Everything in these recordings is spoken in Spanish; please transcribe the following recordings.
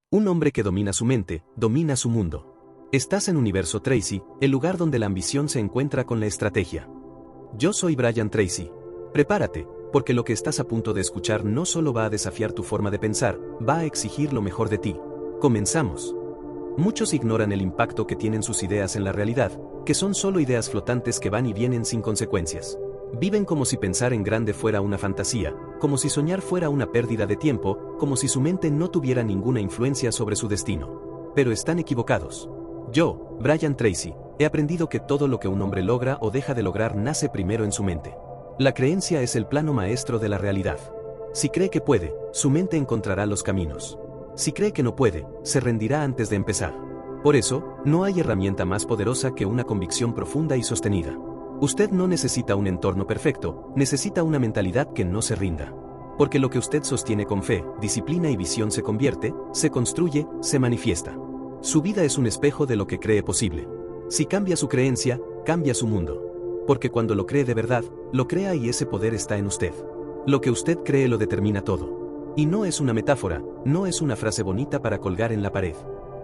Un hombre que domina su mente, domina su mundo. Estás en Universo Tracy, el lugar donde la ambición se encuentra con la estrategia. Yo soy Brian Tracy. Prepárate, porque lo que estás a punto de escuchar no solo va a desafiar tu forma de pensar, va a exigir lo mejor de ti. Comenzamos. Muchos ignoran el impacto que tienen sus ideas en la realidad, que son solo ideas flotantes que van y vienen sin consecuencias. Viven como si pensar en grande fuera una fantasía, como si soñar fuera una pérdida de tiempo, como si su mente no tuviera ninguna influencia sobre su destino. Pero están equivocados. Yo, Brian Tracy, he aprendido que todo lo que un hombre logra o deja de lograr nace primero en su mente. La creencia es el plano maestro de la realidad. Si cree que puede, su mente encontrará los caminos. Si cree que no puede, se rendirá antes de empezar. Por eso, no hay herramienta más poderosa que una convicción profunda y sostenida. Usted no necesita un entorno perfecto, necesita una mentalidad que no se rinda. Porque lo que usted sostiene con fe, disciplina y visión se convierte, se construye, se manifiesta. Su vida es un espejo de lo que cree posible. Si cambia su creencia, cambia su mundo. Porque cuando lo cree de verdad, lo crea y ese poder está en usted. Lo que usted cree lo determina todo. Y no es una metáfora, no es una frase bonita para colgar en la pared.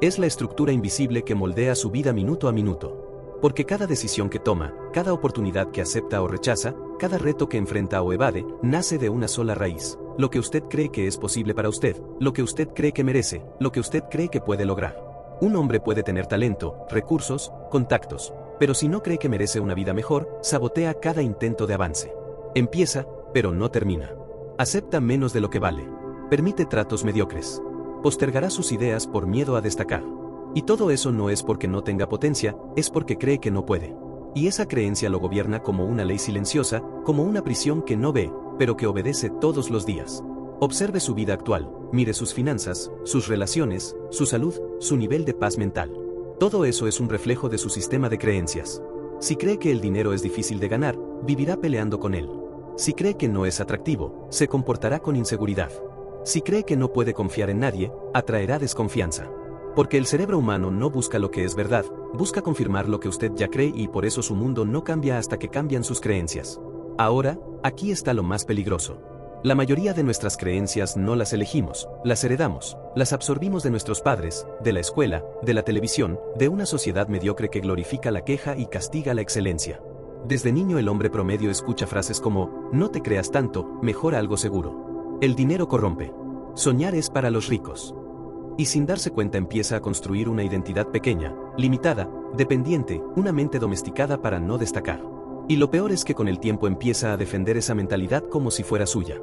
Es la estructura invisible que moldea su vida minuto a minuto. Porque cada decisión que toma, cada oportunidad que acepta o rechaza, cada reto que enfrenta o evade, nace de una sola raíz. Lo que usted cree que es posible para usted, lo que usted cree que merece, lo que usted cree que puede lograr. Un hombre puede tener talento, recursos, contactos, pero si no cree que merece una vida mejor, sabotea cada intento de avance. Empieza, pero no termina. Acepta menos de lo que vale. Permite tratos mediocres. Postergará sus ideas por miedo a destacar. Y todo eso no es porque no tenga potencia, es porque cree que no puede. Y esa creencia lo gobierna como una ley silenciosa, como una prisión que no ve, pero que obedece todos los días. Observe su vida actual, mire sus finanzas, sus relaciones, su salud, su nivel de paz mental. Todo eso es un reflejo de su sistema de creencias. Si cree que el dinero es difícil de ganar, vivirá peleando con él. Si cree que no es atractivo, se comportará con inseguridad. Si cree que no puede confiar en nadie, atraerá desconfianza. Porque el cerebro humano no busca lo que es verdad, busca confirmar lo que usted ya cree y por eso su mundo no cambia hasta que cambian sus creencias. Ahora, aquí está lo más peligroso. La mayoría de nuestras creencias no las elegimos, las heredamos, las absorbimos de nuestros padres, de la escuela, de la televisión, de una sociedad mediocre que glorifica la queja y castiga la excelencia. Desde niño el hombre promedio escucha frases como, no te creas tanto, mejor algo seguro. El dinero corrompe. Soñar es para los ricos. Y sin darse cuenta empieza a construir una identidad pequeña, limitada, dependiente, una mente domesticada para no destacar. Y lo peor es que con el tiempo empieza a defender esa mentalidad como si fuera suya.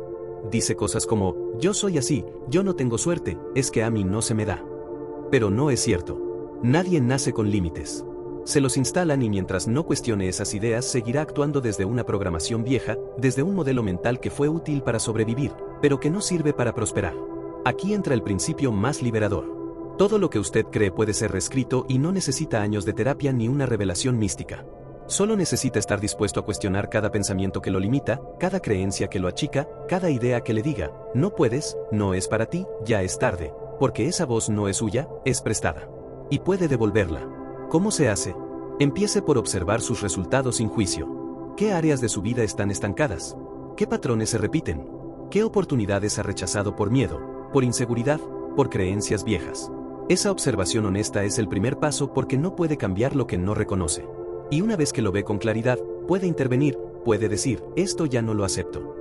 Dice cosas como, yo soy así, yo no tengo suerte, es que a mí no se me da. Pero no es cierto. Nadie nace con límites. Se los instalan y mientras no cuestione esas ideas seguirá actuando desde una programación vieja, desde un modelo mental que fue útil para sobrevivir, pero que no sirve para prosperar. Aquí entra el principio más liberador. Todo lo que usted cree puede ser reescrito y no necesita años de terapia ni una revelación mística. Solo necesita estar dispuesto a cuestionar cada pensamiento que lo limita, cada creencia que lo achica, cada idea que le diga, no puedes, no es para ti, ya es tarde, porque esa voz no es suya, es prestada. Y puede devolverla. ¿Cómo se hace? Empiece por observar sus resultados sin juicio. ¿Qué áreas de su vida están estancadas? ¿Qué patrones se repiten? ¿Qué oportunidades ha rechazado por miedo, por inseguridad, por creencias viejas? Esa observación honesta es el primer paso porque no puede cambiar lo que no reconoce. Y una vez que lo ve con claridad, puede intervenir, puede decir, esto ya no lo acepto.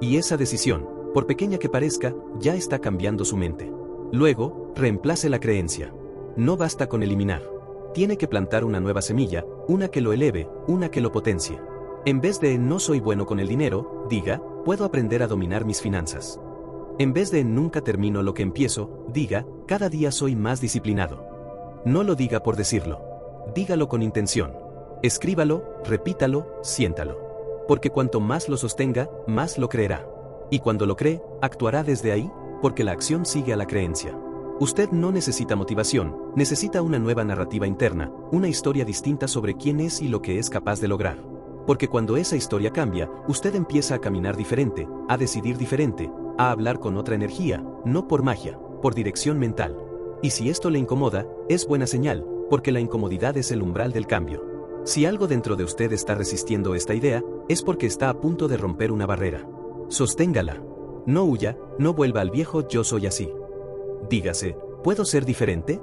Y esa decisión, por pequeña que parezca, ya está cambiando su mente. Luego, reemplace la creencia. No basta con eliminar. Tiene que plantar una nueva semilla, una que lo eleve, una que lo potencie. En vez de no soy bueno con el dinero, diga, puedo aprender a dominar mis finanzas. En vez de nunca termino lo que empiezo, diga, cada día soy más disciplinado. No lo diga por decirlo. Dígalo con intención. Escríbalo, repítalo, siéntalo. Porque cuanto más lo sostenga, más lo creerá. Y cuando lo cree, actuará desde ahí, porque la acción sigue a la creencia. Usted no necesita motivación, necesita una nueva narrativa interna, una historia distinta sobre quién es y lo que es capaz de lograr. Porque cuando esa historia cambia, usted empieza a caminar diferente, a decidir diferente, a hablar con otra energía, no por magia, por dirección mental. Y si esto le incomoda, es buena señal, porque la incomodidad es el umbral del cambio. Si algo dentro de usted está resistiendo esta idea, es porque está a punto de romper una barrera. Sosténgala. No huya, no vuelva al viejo yo soy así. Dígase, ¿Puedo ser diferente?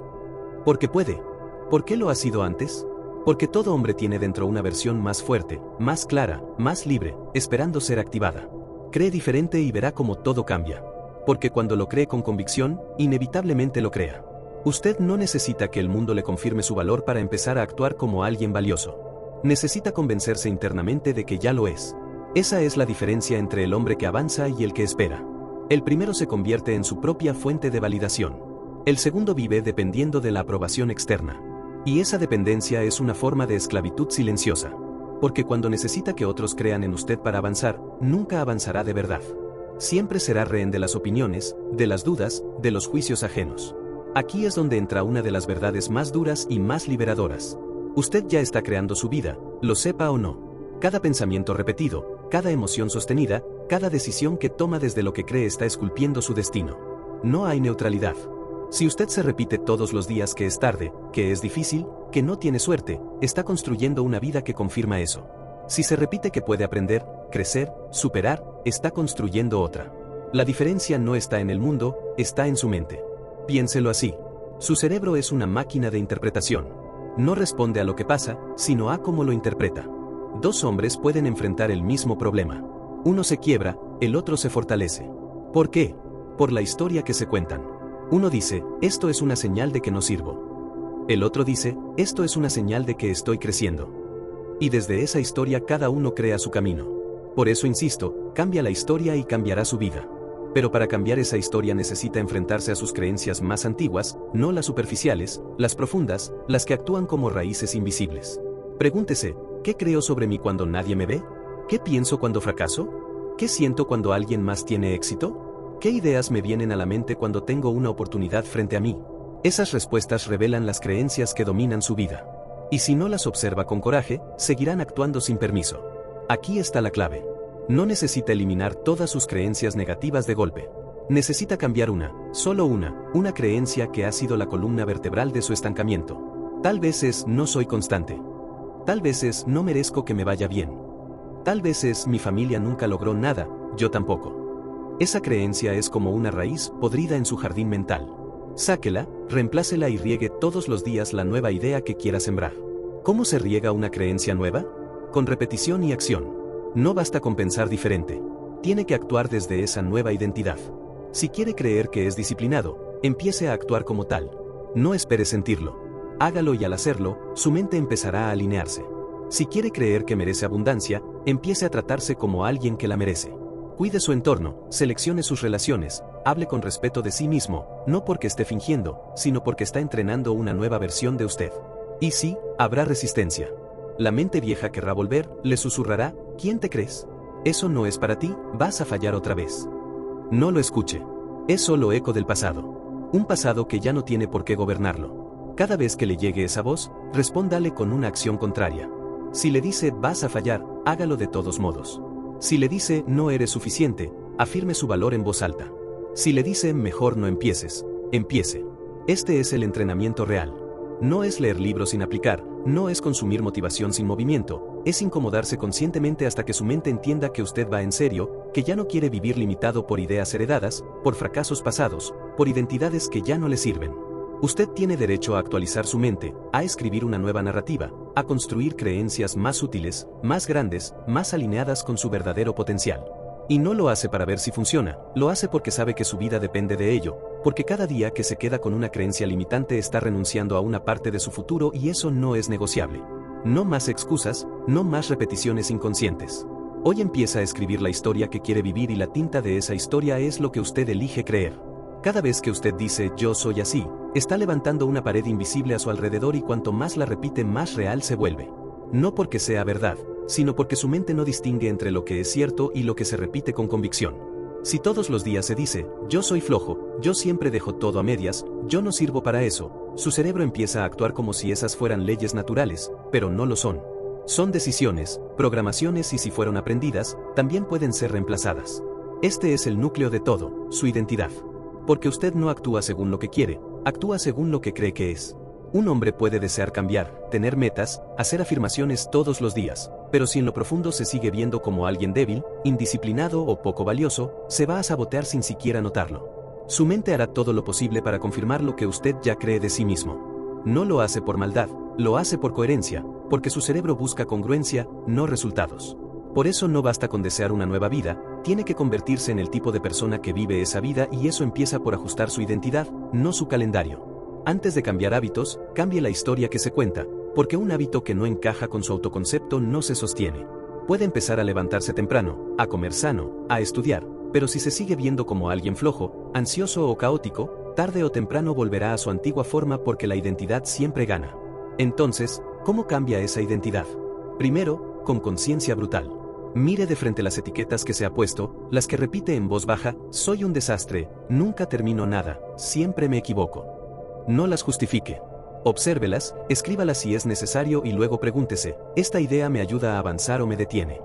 Porque puede. ¿Por qué lo ha sido antes? Porque todo hombre tiene dentro una versión más fuerte, más clara, más libre, esperando ser activada. Cree diferente y verá cómo todo cambia. Porque cuando lo cree con convicción, inevitablemente lo crea. Usted no necesita que el mundo le confirme su valor para empezar a actuar como alguien valioso. Necesita convencerse internamente de que ya lo es. Esa es la diferencia entre el hombre que avanza y el que espera. El primero se convierte en su propia fuente de validación. El segundo vive dependiendo de la aprobación externa. Y esa dependencia es una forma de esclavitud silenciosa. Porque cuando necesita que otros crean en usted para avanzar, nunca avanzará de verdad. Siempre será rehén de las opiniones, de las dudas, de los juicios ajenos. Aquí es donde entra una de las verdades más duras y más liberadoras. Usted ya está creando su vida, lo sepa o no. Cada pensamiento repetido, cada emoción sostenida, cada decisión que toma desde lo que cree está esculpiendo su destino. No hay neutralidad. Si usted se repite todos los días que es tarde, que es difícil, que no tiene suerte, está construyendo una vida que confirma eso. Si se repite que puede aprender, crecer, superar, está construyendo otra. La diferencia no está en el mundo, está en su mente. Piénselo así. Su cerebro es una máquina de interpretación. No responde a lo que pasa, sino a cómo lo interpreta. Dos hombres pueden enfrentar el mismo problema. Uno se quiebra, el otro se fortalece. ¿Por qué? Por la historia que se cuentan. Uno dice, esto es una señal de que no sirvo. El otro dice, esto es una señal de que estoy creciendo. Y desde esa historia cada uno crea su camino. Por eso insisto, cambia la historia y cambiará su vida. Pero para cambiar esa historia necesita enfrentarse a sus creencias más antiguas, no las superficiales, las profundas, las que actúan como raíces invisibles. Pregúntese, ¿qué creo sobre mí cuando nadie me ve? ¿Qué pienso cuando fracaso? ¿Qué siento cuando alguien más tiene éxito? ¿Qué ideas me vienen a la mente cuando tengo una oportunidad frente a mí? Esas respuestas revelan las creencias que dominan su vida. Y si no las observa con coraje, seguirán actuando sin permiso. Aquí está la clave. No necesita eliminar todas sus creencias negativas de golpe. Necesita cambiar solo una creencia que ha sido la columna vertebral de su estancamiento. Tal vez es no soy constante. Tal vez es no merezco que me vaya bien. Tal vez es mi familia nunca logró nada, yo tampoco. Esa creencia es como una raíz podrida en su jardín mental. Sáquela, reemplácela y riegue todos los días la nueva idea que quiera sembrar. ¿Cómo se riega una creencia nueva? Con repetición y acción. No basta con pensar diferente. Tiene que actuar desde esa nueva identidad. Si quiere creer que es disciplinado, empiece a actuar como tal. No espere sentirlo. Hágalo y al hacerlo, su mente empezará a alinearse. Si quiere creer que merece abundancia, empiece a tratarse como alguien que la merece. Cuide su entorno, seleccione sus relaciones, hable con respeto de sí mismo, no porque esté fingiendo, sino porque está entrenando una nueva versión de usted. Y sí, habrá resistencia. La mente vieja querrá volver, le susurrará, ¿quién te crees? Eso no es para ti, vas a fallar otra vez. No lo escuche. Es solo eco del pasado. Un pasado que ya no tiene por qué gobernarlo. Cada vez que le llegue esa voz, respóndale con una acción contraria. Si le dice vas a fallar, hágalo de todos modos. Si le dice no eres suficiente, afirme su valor en voz alta. Si le dice mejor no empieces, empiece. Este es el entrenamiento real. No es leer libros sin aplicar, no es consumir motivación sin movimiento, es incomodarse conscientemente hasta que su mente entienda que usted va en serio, que ya no quiere vivir limitado por ideas heredadas, por fracasos pasados, por identidades que ya no le sirven. Usted tiene derecho a actualizar su mente, a escribir una nueva narrativa, a construir creencias más útiles, más grandes, más alineadas con su verdadero potencial. Y no lo hace para ver si funciona, lo hace porque sabe que su vida depende de ello, porque cada día que se queda con una creencia limitante está renunciando a una parte de su futuro y eso no es negociable. No más excusas, no más repeticiones inconscientes. Hoy empieza a escribir la historia que quiere vivir y la tinta de esa historia es lo que usted elige creer. Cada vez que usted dice yo soy así, está levantando una pared invisible a su alrededor y cuanto más la repite más real se vuelve. No porque sea verdad, sino porque su mente no distingue entre lo que es cierto y lo que se repite con convicción. Si todos los días se dice, yo soy flojo, yo siempre dejo todo a medias, yo no sirvo para eso, su cerebro empieza a actuar como si esas fueran leyes naturales, pero no lo son. Son decisiones, programaciones y si fueron aprendidas, también pueden ser reemplazadas. Este es el núcleo de todo, su identidad. Porque usted no actúa según lo que quiere, actúa según lo que cree que es. Un hombre puede desear cambiar, tener metas, hacer afirmaciones todos los días, pero si en lo profundo se sigue viendo como alguien débil, indisciplinado o poco valioso, se va a sabotear sin siquiera notarlo. Su mente hará todo lo posible para confirmar lo que usted ya cree de sí mismo. No lo hace por maldad, lo hace por coherencia, porque su cerebro busca congruencia, no resultados. Por eso no basta con desear una nueva vida, tiene que convertirse en el tipo de persona que vive esa vida y eso empieza por ajustar su identidad, no su calendario. Antes de cambiar hábitos, cambie la historia que se cuenta, porque un hábito que no encaja con su autoconcepto no se sostiene. Puede empezar a levantarse temprano, a comer sano, a estudiar, pero si se sigue viendo como alguien flojo, ansioso o caótico, tarde o temprano volverá a su antigua forma porque la identidad siempre gana. Entonces, ¿cómo cambia esa identidad? Primero, con conciencia brutal. Mire de frente las etiquetas que se ha puesto, las que repite en voz baja: soy un desastre, nunca termino nada, siempre me equivoco. No las justifique. Obsérvelas, escríbalas si es necesario y luego pregúntese: ¿esta idea me ayuda a avanzar o me detiene?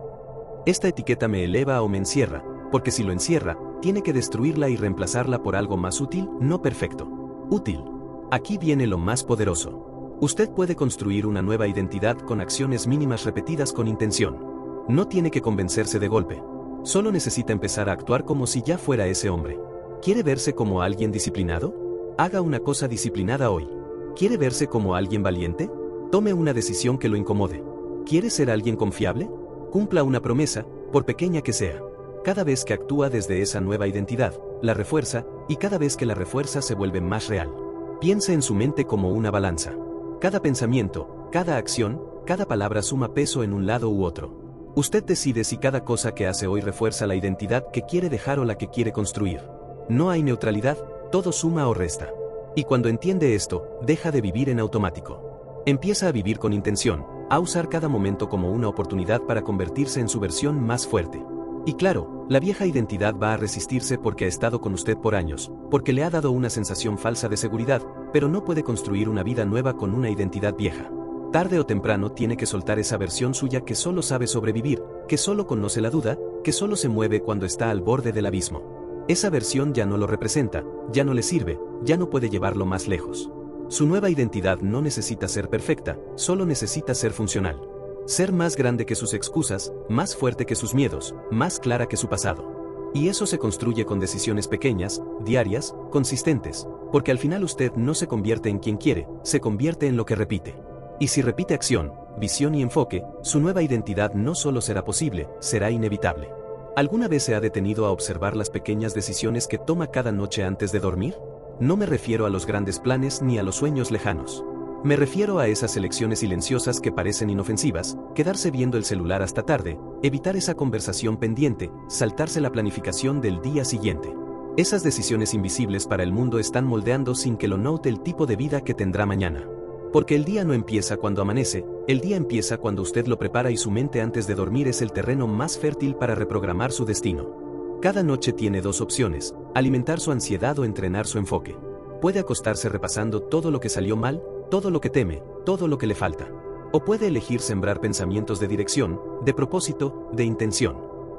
¿Esta etiqueta me eleva o me encierra? Porque si lo encierra, tiene que destruirla y reemplazarla por algo más útil, no perfecto. Útil. Aquí viene lo más poderoso. Usted puede construir una nueva identidad con acciones mínimas repetidas con intención. No tiene que convencerse de golpe. Solo necesita empezar a actuar como si ya fuera ese hombre. ¿Quiere verse como alguien disciplinado? Haga una cosa disciplinada hoy. ¿Quiere verse como alguien valiente? Tome una decisión que lo incomode. ¿Quiere ser alguien confiable? Cumpla una promesa, por pequeña que sea. Cada vez que actúa desde esa nueva identidad, la refuerza, y cada vez que la refuerza se vuelve más real. Piense en su mente como una balanza. Cada pensamiento, cada acción, cada palabra suma peso en un lado u otro. Usted decide si cada cosa que hace hoy refuerza la identidad que quiere dejar o la que quiere construir. No hay neutralidad, todo suma o resta. Y cuando entiende esto, deja de vivir en automático. Empieza a vivir con intención, a usar cada momento como una oportunidad para convertirse en su versión más fuerte. Y claro, la vieja identidad va a resistirse porque ha estado con usted por años, porque le ha dado una sensación falsa de seguridad, pero no puede construir una vida nueva con una identidad vieja. Tarde o temprano tiene que soltar esa versión suya que solo sabe sobrevivir, que solo conoce la duda, que solo se mueve cuando está al borde del abismo. Esa versión ya no lo representa, ya no le sirve, ya no puede llevarlo más lejos. Su nueva identidad no necesita ser perfecta, solo necesita ser funcional. Ser más grande que sus excusas, más fuerte que sus miedos, más clara que su pasado. Y eso se construye con decisiones pequeñas, diarias, consistentes, porque al final usted no se convierte en quien quiere, se convierte en lo que repite. Y si repite acción, visión y enfoque, su nueva identidad no solo será posible, será inevitable. ¿Alguna vez se ha detenido a observar las pequeñas decisiones que toma cada noche antes de dormir? No me refiero a los grandes planes ni a los sueños lejanos. Me refiero a esas elecciones silenciosas que parecen inofensivas: quedarse viendo el celular hasta tarde, evitar esa conversación pendiente, saltarse la planificación del día siguiente. Esas decisiones invisibles para el mundo están moldeando sin que lo note el tipo de vida que tendrá mañana. Porque el día no empieza cuando amanece, el día empieza cuando usted lo prepara y su mente antes de dormir es el terreno más fértil para reprogramar su destino. Cada noche tiene dos opciones: alimentar su ansiedad o entrenar su enfoque. Puede acostarse repasando todo lo que salió mal, todo lo que teme, todo lo que le falta. O puede elegir sembrar pensamientos de dirección, de propósito, de intención.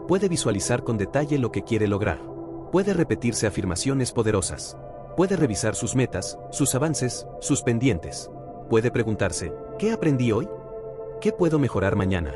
Puede visualizar con detalle lo que quiere lograr. Puede repetirse afirmaciones poderosas. Puede revisar sus metas, sus avances, sus pendientes. Puede preguntarse: ¿qué aprendí hoy? ¿Qué puedo mejorar mañana?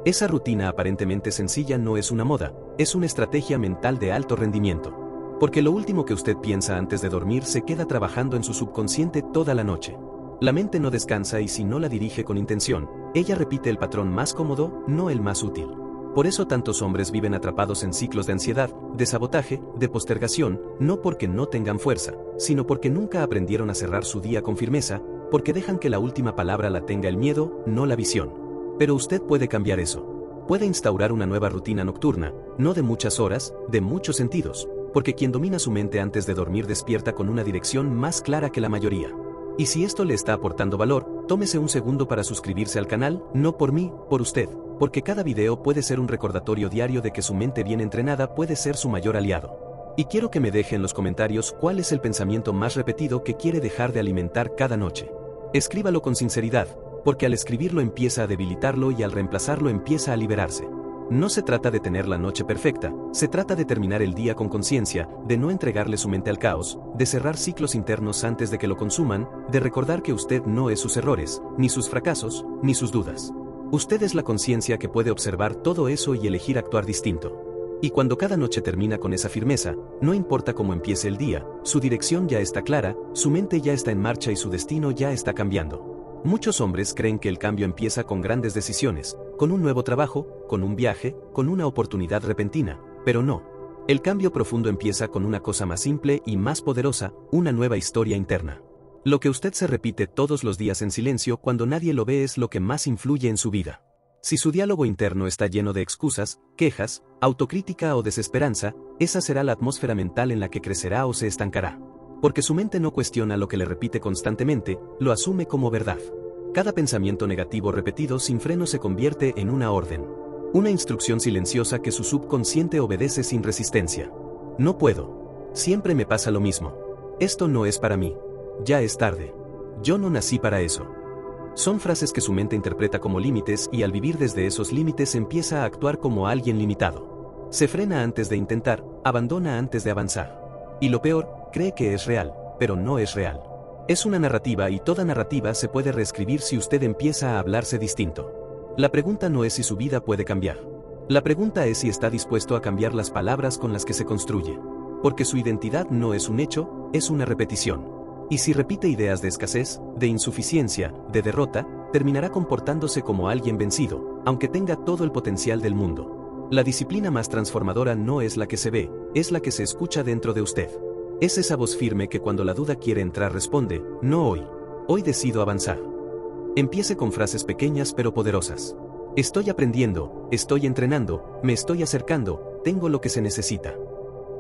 Esa rutina aparentemente sencilla no es una moda, es una estrategia mental de alto rendimiento. Porque lo último que usted piensa antes de dormir se queda trabajando en su subconsciente toda la noche. La mente no descansa y si no la dirige con intención, ella repite el patrón más cómodo, no el más útil. Por eso tantos hombres viven atrapados en ciclos de ansiedad, de sabotaje, de postergación, no porque no tengan fuerza, sino porque nunca aprendieron a cerrar su día con firmeza, porque dejan que la última palabra la tenga el miedo, no la visión. Pero usted puede cambiar eso. Puede instaurar una nueva rutina nocturna, no de muchas horas, de muchos sentidos, porque quien domina su mente antes de dormir despierta con una dirección más clara que la mayoría. Y si esto le está aportando valor, tómese un segundo para suscribirse al canal, no por mí, por usted, porque cada video puede ser un recordatorio diario de que su mente bien entrenada puede ser su mayor aliado. Y quiero que me deje en los comentarios cuál es el pensamiento más repetido que quiere dejar de alimentar cada noche. Escríbalo con sinceridad, porque al escribirlo empieza a debilitarlo y al reemplazarlo empieza a liberarse. No se trata de tener la noche perfecta, se trata de terminar el día con conciencia, de no entregarle su mente al caos, de cerrar ciclos internos antes de que lo consuman, de recordar que usted no es sus errores, ni sus fracasos, ni sus dudas. Usted es la conciencia que puede observar todo eso y elegir actuar distinto. Y cuando cada noche termina con esa firmeza, no importa cómo empiece el día, su dirección ya está clara, su mente ya está en marcha y su destino ya está cambiando. Muchos hombres creen que el cambio empieza con grandes decisiones, con un nuevo trabajo, con un viaje, con una oportunidad repentina, pero no. El cambio profundo empieza con una cosa más simple y más poderosa, una nueva historia interna. Lo que usted se repite todos los días en silencio cuando nadie lo ve es lo que más influye en su vida. Si su diálogo interno está lleno de excusas, quejas, autocrítica o desesperanza, esa será la atmósfera mental en la que crecerá o se estancará. Porque su mente no cuestiona lo que le repite constantemente, lo asume como verdad. Cada pensamiento negativo repetido sin freno se convierte en una orden. Una instrucción silenciosa que su subconsciente obedece sin resistencia. No puedo. Siempre me pasa lo mismo. Esto no es para mí. Ya es tarde. Yo no nací para eso. Son frases que su mente interpreta como límites y al vivir desde esos límites empieza a actuar como alguien limitado. Se frena antes de intentar, abandona antes de avanzar. Y lo peor, cree que es real, pero no es real. Es una narrativa y toda narrativa se puede reescribir si usted empieza a hablarse distinto. La pregunta no es si su vida puede cambiar. La pregunta es si está dispuesto a cambiar las palabras con las que se construye. Porque su identidad no es un hecho, es una repetición. Y si repite ideas de escasez, de insuficiencia, de derrota, terminará comportándose como alguien vencido, aunque tenga todo el potencial del mundo. La disciplina más transformadora no es la que se ve, es la que se escucha dentro de usted. Es esa voz firme que cuando la duda quiere entrar responde, no hoy. Hoy decido avanzar. Empiece con frases pequeñas pero poderosas. Estoy aprendiendo, estoy entrenando, me estoy acercando, tengo lo que se necesita.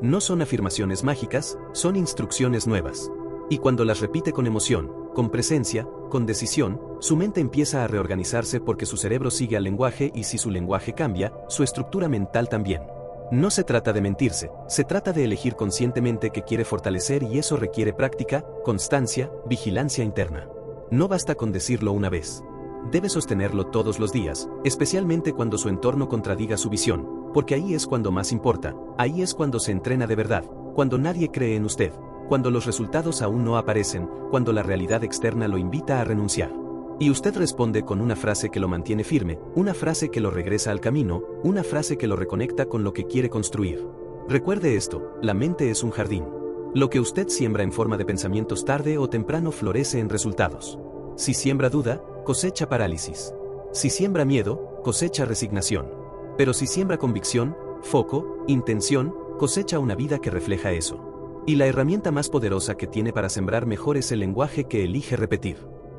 No son afirmaciones mágicas, son instrucciones nuevas. Y cuando las repite con emoción, con presencia, con decisión, su mente empieza a reorganizarse porque su cerebro sigue al lenguaje y si su lenguaje cambia, su estructura mental también. No se trata de mentirse, se trata de elegir conscientemente que quiere fortalecer y eso requiere práctica, constancia, vigilancia interna. No basta con decirlo una vez. Debe sostenerlo todos los días, especialmente cuando su entorno contradiga su visión, porque ahí es cuando más importa, ahí es cuando se entrena de verdad, cuando nadie cree en usted. Cuando los resultados aún no aparecen, cuando la realidad externa lo invita a renunciar. Y usted responde con una frase que lo mantiene firme, una frase que lo regresa al camino, una frase que lo reconecta con lo que quiere construir. Recuerde esto, la mente es un jardín. Lo que usted siembra en forma de pensamientos tarde o temprano florece en resultados. Si siembra duda, cosecha parálisis. Si siembra miedo, cosecha resignación. Pero si siembra convicción, foco, intención, cosecha una vida que refleja eso. Y la herramienta más poderosa que tiene para sembrar mejor es el lenguaje que elige repetir.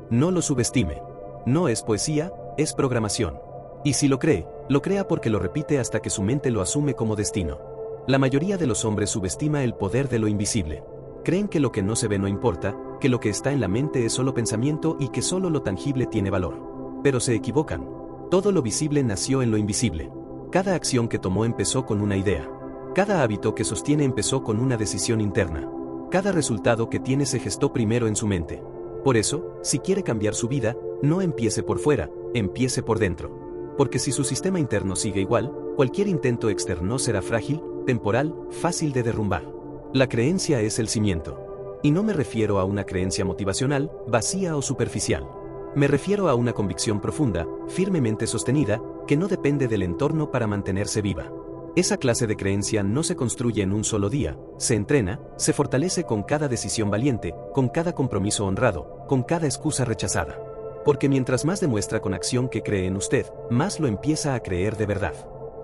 No lo subestime. No es poesía, es programación. Y si lo cree, lo crea porque lo repite hasta que su mente lo asume como destino. La mayoría de los hombres subestima el poder de lo invisible. Creen que lo que no se ve no importa, que lo que está en la mente es solo pensamiento y que solo lo tangible tiene valor. Pero se equivocan. Todo lo visible nació en lo invisible. Cada acción que tomó empezó con una idea. Cada hábito que sostiene empezó con una decisión interna. Cada resultado que tiene se gestó primero en su mente. Por eso, si quiere cambiar su vida, no empiece por fuera, empiece por dentro. Porque si su sistema interno sigue igual, cualquier intento externo será frágil, temporal, fácil de derrumbar. La creencia es el cimiento. Y no me refiero a una creencia motivacional, vacía o superficial. Me refiero a una convicción profunda, firmemente sostenida, que no depende del entorno para mantenerse viva. Esa clase de creencia no se construye en un solo día, se entrena, se fortalece con cada decisión valiente, con cada compromiso honrado, con cada excusa rechazada. Porque mientras más demuestra con acción que cree en usted, más lo empieza a creer de verdad.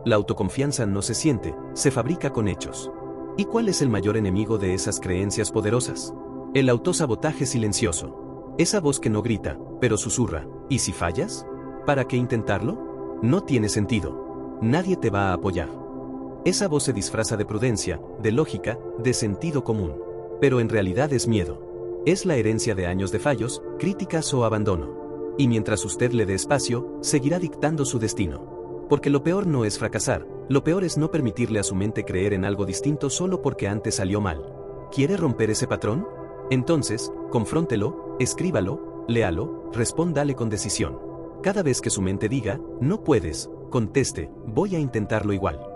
La autoconfianza no se siente, se fabrica con hechos. ¿Y cuál es el mayor enemigo de esas creencias poderosas? El autosabotaje silencioso. Esa voz que no grita, pero susurra. ¿Y si fallas? ¿Para qué intentarlo? No tiene sentido. Nadie te va a apoyar. Esa voz se disfraza de prudencia, de lógica, de sentido común. Pero en realidad es miedo. Es la herencia de años de fallos, críticas o abandono. Y mientras usted le dé espacio, seguirá dictando su destino. Porque lo peor no es fracasar, lo peor es no permitirle a su mente creer en algo distinto solo porque antes salió mal. ¿Quiere romper ese patrón? Entonces, confróntelo, escríbalo, léalo, respóndale con decisión. Cada vez que su mente diga, no puedes, conteste, voy a intentarlo igual.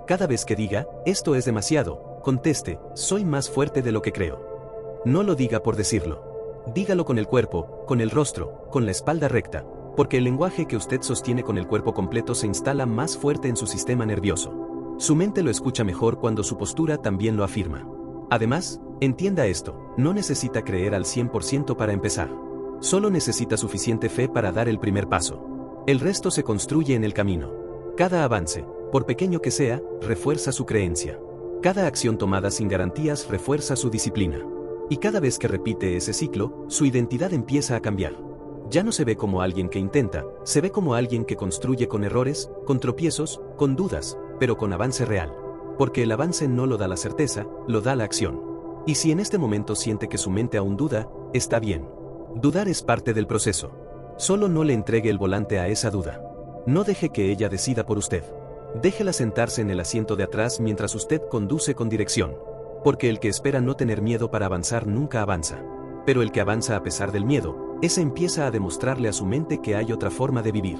Cada vez que diga, esto es demasiado, conteste, soy más fuerte de lo que creo. No lo diga por decirlo. Dígalo con el cuerpo, con el rostro, con la espalda recta, porque el lenguaje que usted sostiene con el cuerpo completo se instala más fuerte en su sistema nervioso. Su mente lo escucha mejor cuando su postura también lo afirma. Además, entienda esto, no necesita creer al 100% para empezar. Solo necesita suficiente fe para dar el primer paso. El resto se construye en el camino. Cada avance, por pequeño que sea, refuerza su creencia. Cada acción tomada sin garantías refuerza su disciplina. Y cada vez que repite ese ciclo, su identidad empieza a cambiar. Ya no se ve como alguien que intenta, se ve como alguien que construye con errores, con tropiezos, con dudas, pero con avance real. Porque el avance no lo da la certeza, lo da la acción. Y si en este momento siente que su mente aún duda, está bien. Dudar es parte del proceso. Solo no le entregue el volante a esa duda. No deje que ella decida por usted. Déjela sentarse en el asiento de atrás mientras usted conduce con dirección. Porque el que espera no tener miedo para avanzar nunca avanza. Pero el que avanza a pesar del miedo, ese empieza a demostrarle a su mente que hay otra forma de vivir.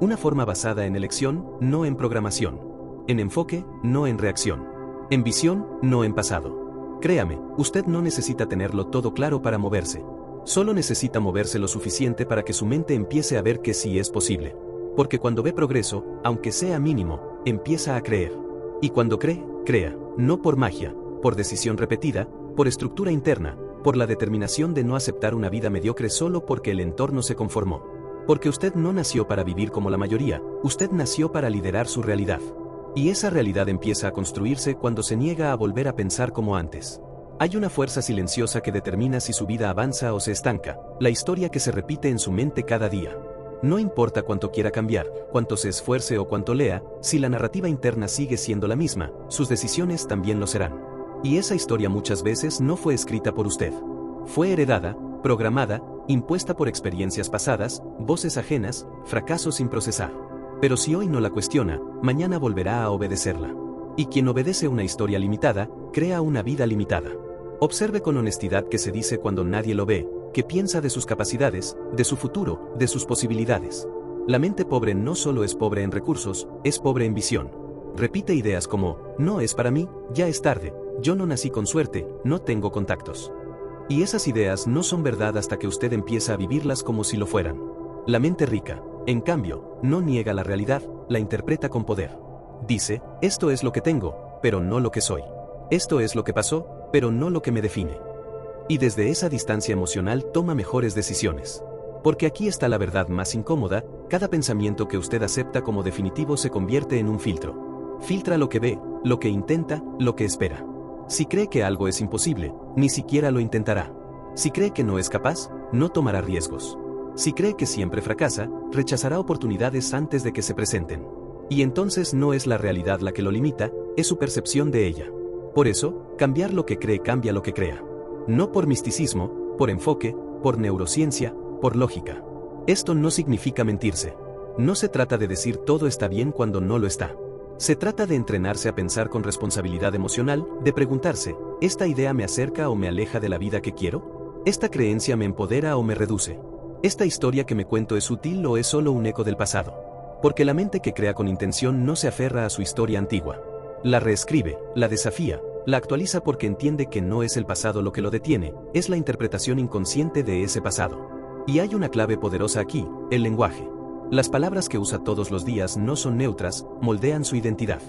Una forma basada en elección, no en programación. En enfoque, no en reacción. En visión, no en pasado. Créame, usted no necesita tenerlo todo claro para moverse. Solo necesita moverse lo suficiente para que su mente empiece a ver que sí es posible. Porque cuando ve progreso, aunque sea mínimo, empieza a creer. Y cuando cree, crea, no por magia, por decisión repetida, por estructura interna, por la determinación de no aceptar una vida mediocre solo porque el entorno se conformó. Porque usted no nació para vivir como la mayoría, usted nació para liderar su realidad. Y esa realidad empieza a construirse cuando se niega a volver a pensar como antes. Hay una fuerza silenciosa que determina si su vida avanza o se estanca, la historia que se repite en su mente cada día. No importa cuánto quiera cambiar, cuánto se esfuerce o cuánto lea, si la narrativa interna sigue siendo la misma, sus decisiones también lo serán. Y esa historia muchas veces no fue escrita por usted. Fue heredada, programada, impuesta por experiencias pasadas, voces ajenas, fracasos sin procesar. Pero si hoy no la cuestiona, mañana volverá a obedecerla. Y quien obedece una historia limitada, crea una vida limitada. Observe con honestidad qué se dice cuando nadie lo ve, qué piensa de sus capacidades, de su futuro, de sus posibilidades. La mente pobre no solo es pobre en recursos, es pobre en visión. Repite ideas como, no es para mí, ya es tarde, yo no nací con suerte, no tengo contactos. Y esas ideas no son verdad hasta que usted empieza a vivirlas como si lo fueran. La mente rica, en cambio, no niega la realidad, la interpreta con poder. Dice, esto es lo que tengo, pero no lo que soy. Esto es lo que pasó, pero no lo que me define. Y desde esa distancia emocional toma mejores decisiones. Porque aquí está la verdad más incómoda, cada pensamiento que usted acepta como definitivo se convierte en un filtro. Filtra lo que ve, lo que intenta, lo que espera. Si cree que algo es imposible, ni siquiera lo intentará. Si cree que no es capaz, no tomará riesgos. Si cree que siempre fracasa, rechazará oportunidades antes de que se presenten. Y entonces no es la realidad la que lo limita, es su percepción de ella. Por eso, cambiar lo que cree cambia lo que crea. No por misticismo, por enfoque, por neurociencia, por lógica. Esto no significa mentirse. No se trata de decir todo está bien cuando no lo está. Se trata de entrenarse a pensar con responsabilidad emocional, de preguntarse, ¿esta idea me acerca o me aleja de la vida que quiero? ¿Esta creencia me empodera o me reduce? ¿Esta historia que me cuento es útil o es solo un eco del pasado? Porque la mente que crea con intención no se aferra a su historia antigua. La reescribe, la desafía, la actualiza porque entiende que no es el pasado lo que lo detiene, es la interpretación inconsciente de ese pasado. Y hay una clave poderosa aquí, el lenguaje. Las palabras que usa todos los días no son neutras, moldean su identidad.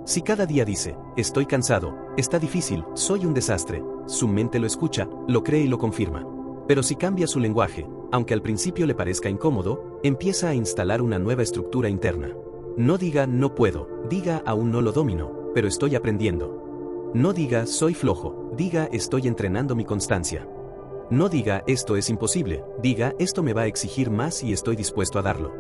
Si cada día dice, estoy cansado, está difícil, soy un desastre, su mente lo escucha, lo cree y lo confirma. Pero si cambia su lenguaje, aunque al principio le parezca incómodo, empieza a instalar una nueva estructura interna. No diga no puedo, diga aún no lo domino, pero estoy aprendiendo. No diga soy flojo, diga estoy entrenando mi constancia. No diga esto es imposible, diga esto me va a exigir más y estoy dispuesto a darlo.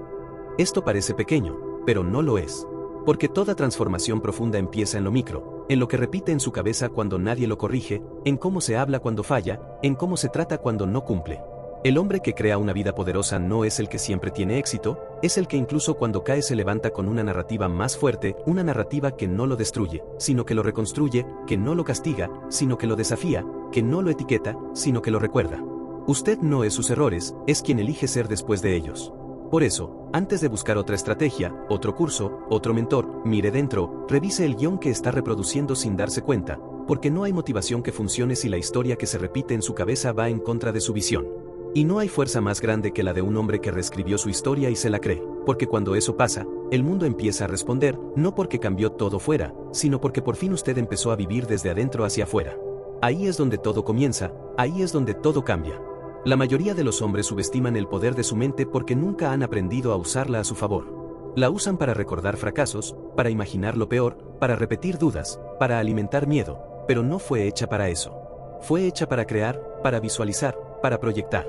Esto parece pequeño, pero no lo es. Porque toda transformación profunda empieza en lo micro, en lo que repite en su cabeza cuando nadie lo corrige, en cómo se habla cuando falla, en cómo se trata cuando no cumple. El hombre que crea una vida poderosa no es el que siempre tiene éxito, es el que incluso cuando cae se levanta con una narrativa más fuerte, una narrativa que no lo destruye, sino que lo reconstruye, que no lo castiga, sino que lo desafía, que no lo etiqueta, sino que lo recuerda. Usted no es sus errores, es quien elige ser después de ellos. Por eso, antes de buscar otra estrategia, otro curso, otro mentor, mire dentro, revise el guión que está reproduciendo sin darse cuenta, porque no hay motivación que funcione si la historia que se repite en su cabeza va en contra de su visión. Y no hay fuerza más grande que la de un hombre que reescribió su historia y se la cree, porque cuando eso pasa, el mundo empieza a responder, no porque cambió todo fuera, sino porque por fin usted empezó a vivir desde adentro hacia afuera. Ahí es donde todo comienza, ahí es donde todo cambia. La mayoría de los hombres subestiman el poder de su mente porque nunca han aprendido a usarla a su favor. La usan para recordar fracasos, para imaginar lo peor, para repetir dudas, para alimentar miedo, pero no fue hecha para eso. Fue hecha para crear, para visualizar, para proyectar.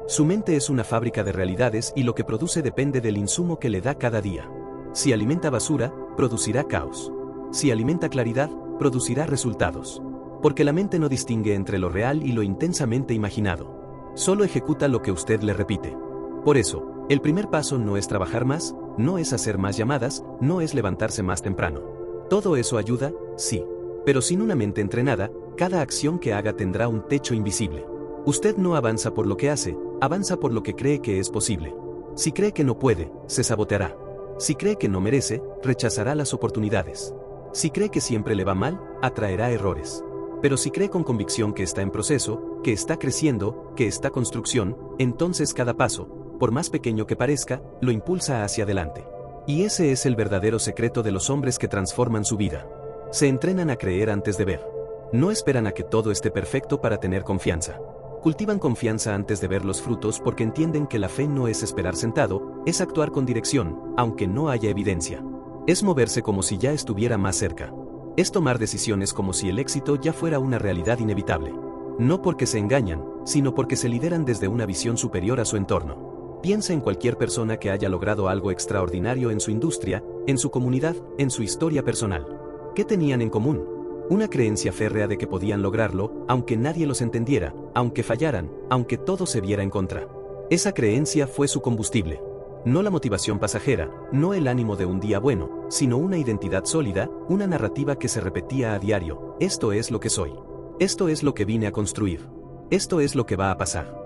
Su mente es una fábrica de realidades y lo que produce depende del insumo que le da cada día. Si alimenta basura, producirá caos. Si alimenta claridad, producirá resultados. Porque la mente no distingue entre lo real y lo intensamente imaginado. Solo ejecuta lo que usted le repite. Por eso, el primer paso no es trabajar más, no es hacer más llamadas, no es levantarse más temprano. Todo eso ayuda, sí. Pero sin una mente entrenada, cada acción que haga tendrá un techo invisible. Usted no avanza por lo que hace, avanza por lo que cree que es posible. Si cree que no puede, se saboteará. Si cree que no merece, rechazará las oportunidades. Si cree que siempre le va mal, atraerá errores. Pero si cree con convicción que está en proceso, que está creciendo, que está construcción, entonces cada paso, por más pequeño que parezca, lo impulsa hacia adelante. Y ese es el verdadero secreto de los hombres que transforman su vida. Se entrenan a creer antes de ver. No esperan a que todo esté perfecto para tener confianza. Cultivan confianza antes de ver los frutos porque entienden que la fe no es esperar sentado, es actuar con dirección, aunque no haya evidencia. Es moverse como si ya estuviera más cerca. Es tomar decisiones como si el éxito ya fuera una realidad inevitable. No porque se engañan, sino porque se lideran desde una visión superior a su entorno. Piensa en cualquier persona que haya logrado algo extraordinario en su industria, en su comunidad, en su historia personal. ¿Qué tenían en común? Una creencia férrea de que podían lograrlo, aunque nadie los entendiera, aunque fallaran, aunque todo se viera en contra. Esa creencia fue su combustible. No la motivación pasajera, no el ánimo de un día bueno, sino una identidad sólida, una narrativa que se repetía a diario. Esto es lo que soy. Esto es lo que vine a construir. Esto es lo que va a pasar.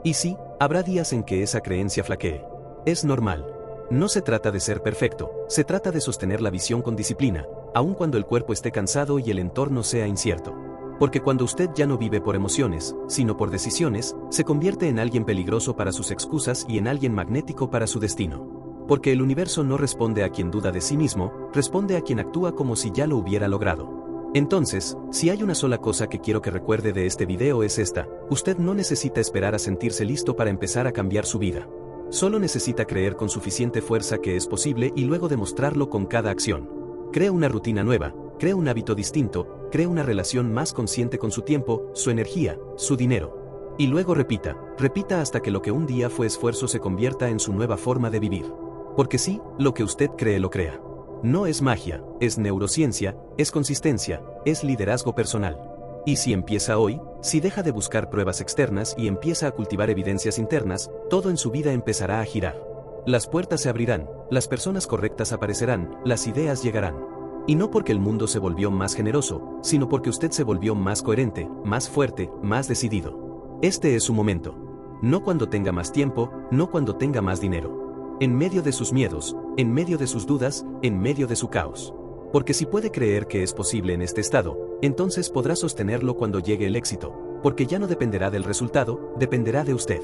Y sí, habrá días en que esa creencia flaquee. Es normal. No se trata de ser perfecto, se trata de sostener la visión con disciplina, aun cuando el cuerpo esté cansado y el entorno sea incierto. Porque cuando usted ya no vive por emociones, sino por decisiones, se convierte en alguien peligroso para sus excusas y en alguien magnético para su destino. Porque el universo no responde a quien duda de sí mismo, responde a quien actúa como si ya lo hubiera logrado. Entonces, si hay una sola cosa que quiero que recuerde de este video es esta: usted no necesita esperar a sentirse listo para empezar a cambiar su vida. Solo necesita creer con suficiente fuerza que es posible y luego demostrarlo con cada acción. Crea una rutina nueva, crea un hábito distinto, crea una relación más consciente con su tiempo, su energía, su dinero. Y luego repita hasta que lo que un día fue esfuerzo se convierta en su nueva forma de vivir. Porque sí, lo que usted cree lo crea. No es magia, es neurociencia, es consistencia, es liderazgo personal. Y si empieza hoy, si deja de buscar pruebas externas y empieza a cultivar evidencias internas, todo en su vida empezará a girar. Las puertas se abrirán, las personas correctas aparecerán, las ideas llegarán. Y no porque el mundo se volvió más generoso, sino porque usted se volvió más coherente, más fuerte, más decidido. Este es su momento. No cuando tenga más tiempo, no cuando tenga más dinero. En medio de sus miedos, en medio de sus dudas, en medio de su caos. Porque si puede creer que es posible en este estado, entonces podrá sostenerlo cuando llegue el éxito, porque ya no dependerá del resultado, dependerá de usted.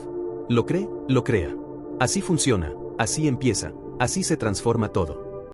¿Lo cree? Lo crea. Así funciona, así empieza, así se transforma todo.